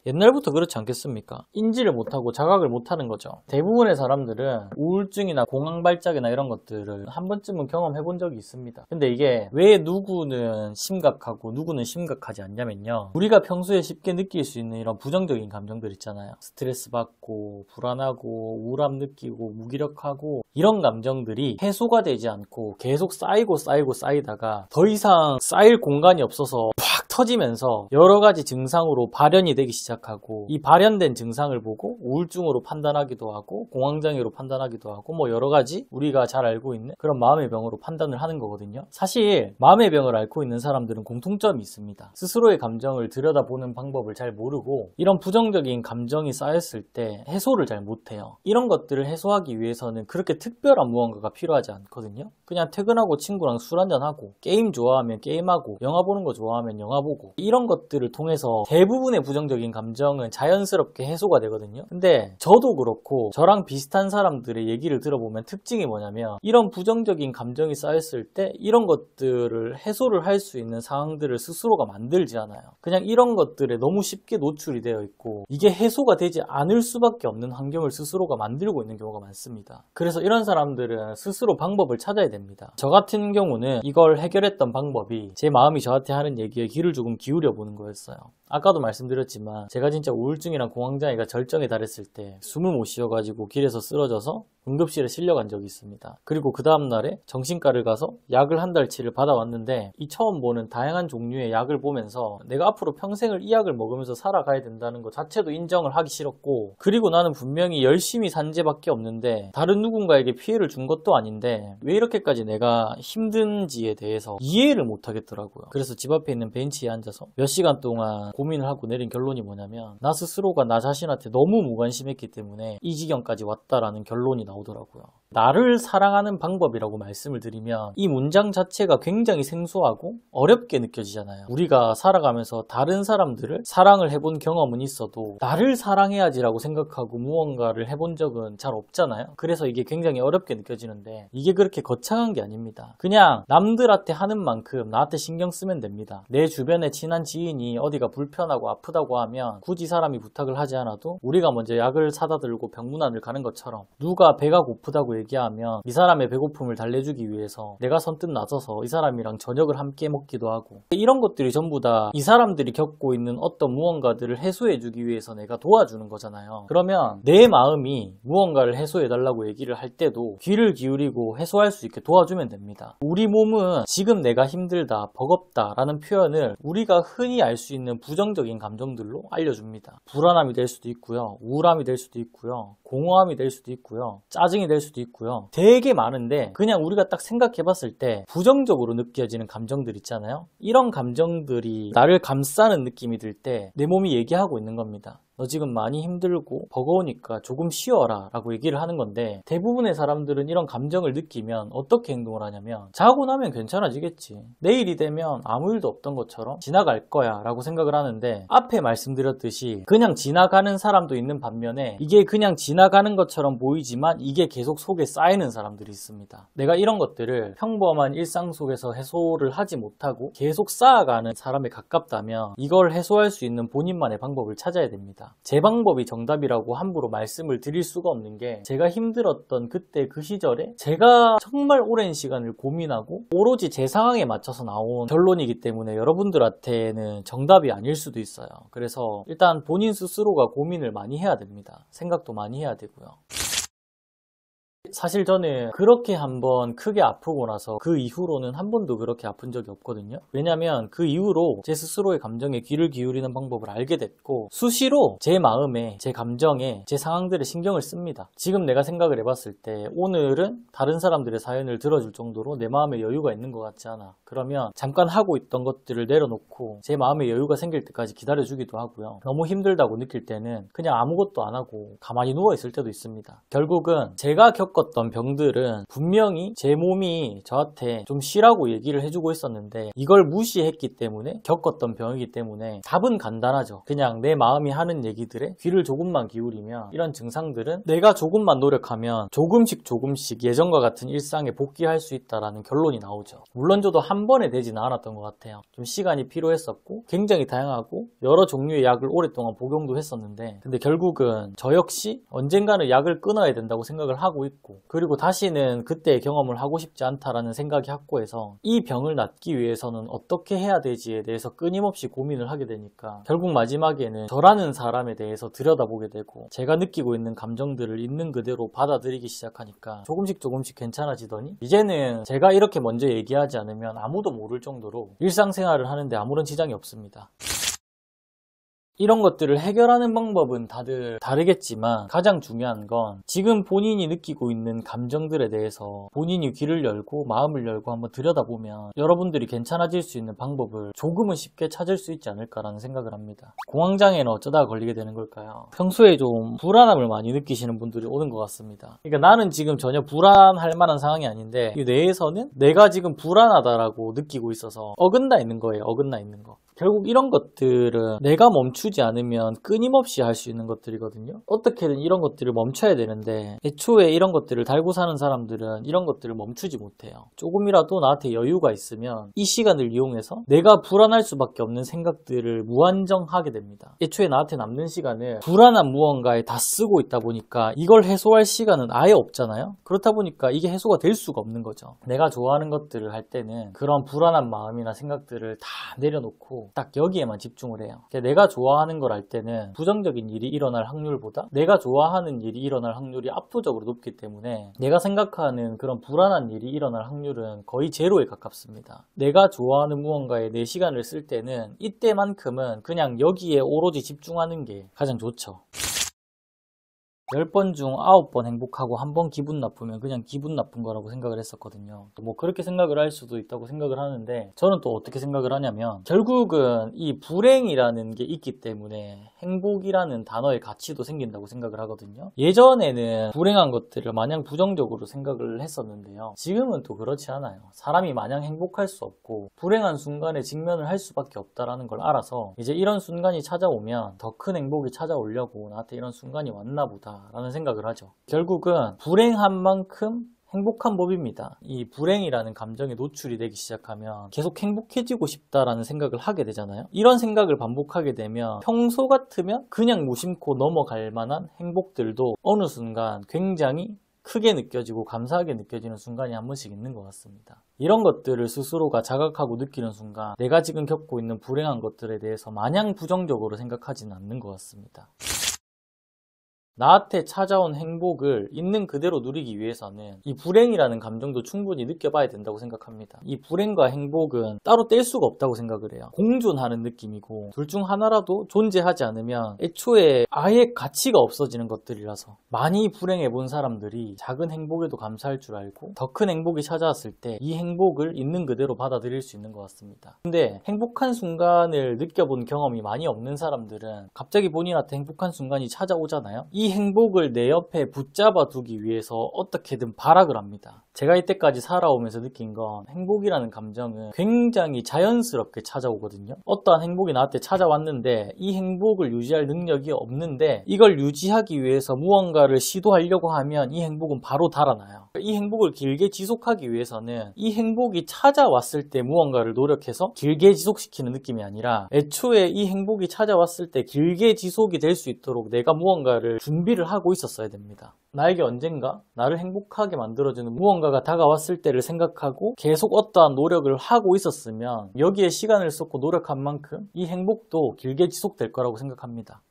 옛날부터 그렇지 않겠습니까? 인지를 못하고 자각을 못하는 거죠. 대부분의 사람들은 우울증이나 공황발작이나 이런 것들을 한 번쯤은 경험해 본 적이 있습니다. 근데 이게 왜 누구는 심각하고 누구는 심각하지 않냐면요, 우리가 평소에 쉽게 느낄 수 있는 이런 부정적인 감정들 있잖아요. 스트레스 받고 불안하고 우울함 느끼고 무기력하고 이런 감정들이 해소가 되지 않고 계속 쌓이고 쌓이다가 더 이상 쌓일 공간이 없어서 팍 터지면서 여러 가지 증상으로 발현이 되기 시작하고, 이 발현된 증상을 보고 우울증으로 판단하기도 하고 공황장애로 판단하기도 하고 뭐 여러 가지 우리가 잘 알고 있는 그런 마음의 병으로 판단을 하는 거거든요. 사실 마음의 병을 앓고 있는 사람들은 공통점이 있습니다. 스스로의 감정을 들여다보는 방법을 잘 모르고 이런 부정적인 감정이 쌓였을 때 해소를 잘 못해요. 이런 것들을 해소하기 위해서는 그렇게 특별한 무언가가 필요하지 않거든요. 그냥 퇴근하고 친구랑 술 한잔하고, 게임 좋아하면 게임하고, 영화 보는 거 좋아하면 영화 보고, 이런 것들을 통해서 대부분의 부정적인 감정은 자연스럽게 해소가 되거든요. 근데 저도 그렇고 저랑 비슷한 사람들의 얘기를 들어보면 특징이 뭐냐면, 이런 부정적인 감정이 쌓였을 때 이런 것들을 해소를 할 수 있는 상황들을 스스로가 만들지 않아요. 그냥 이런 것들에 너무 쉽게 노출이 되어 있고 이게 해소가 되지 않을 수밖에 없는 환경을 스스로가 만들고 있는 경우가 많습니다. 그래서 이런 사람들은 스스로 방법을 찾아야 됩니다. 저 같은 경우는 이걸 해결했던 방법이 제 마음이 저한테 하는 얘기에 귀를 조금 기울여 보는 거였어요. 아까도 말씀드렸지만 제가 진짜 우울증이랑 공황장애가 절정에 달했을 때 숨을 못 쉬어가지고 길에서 쓰러져서 응급실에 실려간 적이 있습니다. 그리고 그 다음날에 정신과를 가서 약을 한 달치를 받아왔는데, 이 처음 보는 다양한 종류의 약을 보면서 내가 앞으로 평생을 이 약을 먹으면서 살아가야 된다는 것 자체도 인정을 하기 싫었고, 그리고 나는 분명히 열심히 산 죄밖에 없는데 다른 누군가에게 피해를 준 것도 아닌데 왜 이렇게까지 내가 힘든지에 대해서 이해를 못 하겠더라고요. 그래서 집 앞에 있는 벤치에 앉아서 몇 시간 동안 고민을 하고 내린 결론이 뭐냐면, 나 스스로가 나 자신한테 너무 무관심했기 때문에 이 지경까지 왔다라는 결론이 나오더라고요. 나를 사랑하는 방법이라고 말씀을 드리면 이 문장 자체가 굉장히 생소하고 어렵게 느껴지잖아요. 우리가 살아가면서 다른 사람들을 사랑을 해본 경험은 있어도 나를 사랑해야지라고 생각하고 무언가를 해본 적은 잘 없잖아요. 그래서 이게 굉장히 어렵게 느껴지는데, 이게 그렇게 거창한 게 아닙니다. 그냥 남들한테 하는 만큼 나한테 신경 쓰면 됩니다. 내 주변에 친한 지인이 어디가 불편하고 아프다고 하면 굳이 사람이 부탁을 하지 않아도 우리가 먼저 약을 사다 들고 병문안을 가는 것처럼, 누가 배가 고프다고 얘기하면 이 사람의 배고픔을 달래주기 위해서 내가 선뜻 나서서 이 사람이랑 저녁을 함께 먹기도 하고, 이런 것들이 전부 다 이 사람들이 겪고 있는 어떤 무언가들을 해소해주기 위해서 내가 도와주는 거잖아요. 그러면 내 마음이 무언가를 해소해달라고 얘기를 할 때도 귀를 기울이고 해소할 수 있게 도와주면 됩니다. 우리 몸은 지금 내가 힘들다, 버겁다 라는 표현을 우리가 흔히 알 수 있는 부정적인 감정들로 알려줍니다. 불안함이 될 수도 있고요, 우울함이 될 수도 있고요, 공허함이 될 수도 있고요, 짜증이 될 수도 있고요. 되게 많은데 그냥 우리가 딱 생각해 봤을 때 부정적으로 느껴지는 감정들 있잖아요. 이런 감정들이 나를 감싸는 느낌이 들 때 내 몸이 얘기하고 있는 겁니다. 너 지금 많이 힘들고 버거우니까 조금 쉬어라 라고 얘기를 하는 건데, 대부분의 사람들은 이런 감정을 느끼면 어떻게 행동을 하냐면, 자고 나면 괜찮아지겠지, 내일이 되면 아무 일도 없던 것처럼 지나갈 거야 라고 생각을 하는데, 앞에 말씀드렸듯이 그냥 지나가는 사람도 있는 반면에 이게 그냥 지나가는 것처럼 보이지만 이게 계속 속에 쌓이는 사람들이 있습니다. 내가 이런 것들을 평범한 일상 속에서 해소를 하지 못하고 계속 쌓아가는 사람에 가깝다면 이걸 해소할 수 있는 본인만의 방법을 찾아야 됩니다. 제 방법이 정답이라고 함부로 말씀을 드릴 수가 없는 게, 제가 힘들었던 그때 그 시절에 제가 정말 오랜 시간을 고민하고 오로지 제 상황에 맞춰서 나온 결론이기 때문에 여러분들한테는 정답이 아닐 수도 있어요. 그래서 일단 본인 스스로가 고민을 많이 해야 됩니다. 생각도 많이 해야 되고요. 사실 저는 그렇게 한번 크게 아프고 나서 그 이후로는 한 번도 그렇게 아픈 적이 없거든요. 왜냐면 그 이후로 제 스스로의 감정에 귀를 기울이는 방법을 알게 됐고, 수시로 제 마음에, 제 감정에, 제 상황들에 신경을 씁니다. 지금 내가 생각을 해봤을 때 오늘은 다른 사람들의 사연을 들어줄 정도로 내 마음에 여유가 있는 것 같지 않아. 그러면 잠깐 하고 있던 것들을 내려놓고 제 마음에 여유가 생길 때까지 기다려주기도 하고요. 너무 힘들다고 느낄 때는 그냥 아무것도 안 하고 가만히 누워있을 때도 있습니다. 결국은 제가 겪고 겪었던 병들은 분명히 제 몸이 저한테 좀 쉬라고 얘기를 해주고 있었는데 이걸 무시했기 때문에 겪었던 병이기 때문에 답은 간단하죠. 그냥 내 마음이 하는 얘기들에 귀를 조금만 기울이면 이런 증상들은 내가 조금만 노력하면 조금씩 예전과 같은 일상에 복귀할 수 있다라는 결론이 나오죠. 물론 저도 한 번에 되지는 않았던 것 같아요. 좀 시간이 필요했었고 굉장히 다양하고 여러 종류의 약을 오랫동안 복용도 했었는데 근데 결국은 저 역시 언젠가는 약을 끊어야 된다고 생각을 하고 있고 그리고 다시는 그때의 경험을 하고 싶지 않다라는 생각이 확고해서 이 병을 낫기 위해서는 어떻게 해야 되지에 대해서 끊임없이 고민을 하게 되니까 결국 마지막에는 저라는 사람에 대해서 들여다보게 되고 제가 느끼고 있는 감정들을 있는 그대로 받아들이기 시작하니까 조금씩 괜찮아지더니 이제는 제가 이렇게 먼저 얘기하지 않으면 아무도 모를 정도로 일상생활을 하는데 아무런 지장이 없습니다. 이런 것들을 해결하는 방법은 다들 다르겠지만 가장 중요한 건 지금 본인이 느끼고 있는 감정들에 대해서 본인이 귀를 열고 마음을 열고 한번 들여다보면 여러분들이 괜찮아질 수 있는 방법을 조금은 쉽게 찾을 수 있지 않을까라는 생각을 합니다. 공황장애는 어쩌다가 걸리게 되는 걸까요? 평소에 좀 불안함을 많이 느끼시는 분들이 오는 것 같습니다. 그러니까 나는 지금 전혀 불안할 만한 상황이 아닌데 이 뇌에서는 내가 지금 불안하다라고 느끼고 있어서 어긋나 있는 거예요. 어긋나 있는 거. 결국 이런 것들은 내가 멈추지 않으면 끊임없이 할 수 있는 것들이거든요. 어떻게든 이런 것들을 멈춰야 되는데 애초에 이런 것들을 달고 사는 사람들은 이런 것들을 멈추지 못해요. 조금이라도 나한테 여유가 있으면 이 시간을 이용해서 내가 불안할 수밖에 없는 생각들을 무한정하게 됩니다. 애초에 나한테 남는 시간을 불안한 무언가에 다 쓰고 있다 보니까 이걸 해소할 시간은 아예 없잖아요. 그렇다 보니까 이게 해소가 될 수가 없는 거죠. 내가 좋아하는 것들을 할 때는 그런 불안한 마음이나 생각들을 다 내려놓고 딱 여기에만 집중을 해요. 내가 좋아하는 걸 할 때는 부정적인 일이 일어날 확률보다 내가 좋아하는 일이 일어날 확률이 압도적으로 높기 때문에 내가 생각하는 그런 불안한 일이 일어날 확률은 거의 제로에 가깝습니다. 내가 좋아하는 무언가에 내 시간을 쓸 때는 이때만큼은 그냥 여기에 오로지 집중하는 게 가장 좋죠. 10번 중 9번 행복하고 1번 기분 나쁘면 그냥 기분 나쁜 거라고 생각을 했었거든요. 뭐 그렇게 생각을 할 수도 있다고 생각을 하는데 저는 또 어떻게 생각을 하냐면 결국은 이 불행이라는 게 있기 때문에 행복이라는 단어의 가치도 생긴다고 생각을 하거든요. 예전에는 불행한 것들을 마냥 부정적으로 생각을 했었는데요. 지금은 또 그렇지 않아요. 사람이 마냥 행복할 수 없고 불행한 순간에 직면을 할 수밖에 없다라는 걸 알아서 이제 이런 순간이 찾아오면 더 큰 행복이 찾아오려고 나한테 이런 순간이 왔나 보다 라는 생각을 하죠. 결국은 불행한 만큼 행복한 법입니다. 이 불행이라는 감정에 노출이 되기 시작하면 계속 행복해지고 싶다라는 생각을 하게 되잖아요. 이런 생각을 반복하게 되면 평소 같으면 그냥 무심코 넘어갈 만한 행복들도 어느 순간 굉장히 크게 느껴지고 감사하게 느껴지는 순간이 한 번씩 있는 것 같습니다. 이런 것들을 스스로가 자각하고 느끼는 순간 내가 지금 겪고 있는 불행한 것들에 대해서 마냥 부정적으로 생각하지는 않는 것 같습니다. 나한테 찾아온 행복을 있는 그대로 누리기 위해서는 이 불행이라는 감정도 충분히 느껴봐야 된다고 생각합니다. 이 불행과 행복은 따로 뗄 수가 없다고 생각을 해요. 공존하는 느낌이고 둘 중 하나라도 존재하지 않으면 애초에 아예 가치가 없어지는 것들이라서 많이 불행해 본 사람들이 작은 행복에도 감사할 줄 알고 더 큰 행복이 찾아왔을 때 이 행복을 있는 그대로 받아들일 수 있는 것 같습니다. 근데 행복한 순간을 느껴본 경험이 많이 없는 사람들은 갑자기 본인한테 행복한 순간이 찾아오잖아요. 이 행복을 내 옆에 붙잡아 두기 위해서 어떻게든 발악을 합니다. 제가 이때까지 살아오면서 느낀 건 행복이라는 감정은 굉장히 자연스럽게 찾아오거든요. 어떠한 행복이 나한테 찾아왔는데 이 행복을 유지할 능력이 없는데 이걸 유지하기 위해서 무언가를 시도하려고 하면 이 행복은 바로 달아나요. 이 행복을 길게 지속하기 위해서는 이 행복이 찾아왔을 때 무언가를 노력해서 길게 지속시키는 느낌이 아니라 애초에 이 행복이 찾아왔을 때 길게 지속이 될 수 있도록 내가 무언가를 준비를 하고 있었어야 됩니다. 나에게 언젠가 나를 행복하게 만들어주는 무언가가 다가왔을 때를 생각하고 계속 어떠한 노력을 하고 있었으면 여기에 시간을 쏟고 노력한 만큼 이 행복도 길게 지속될 거라고 생각합니다.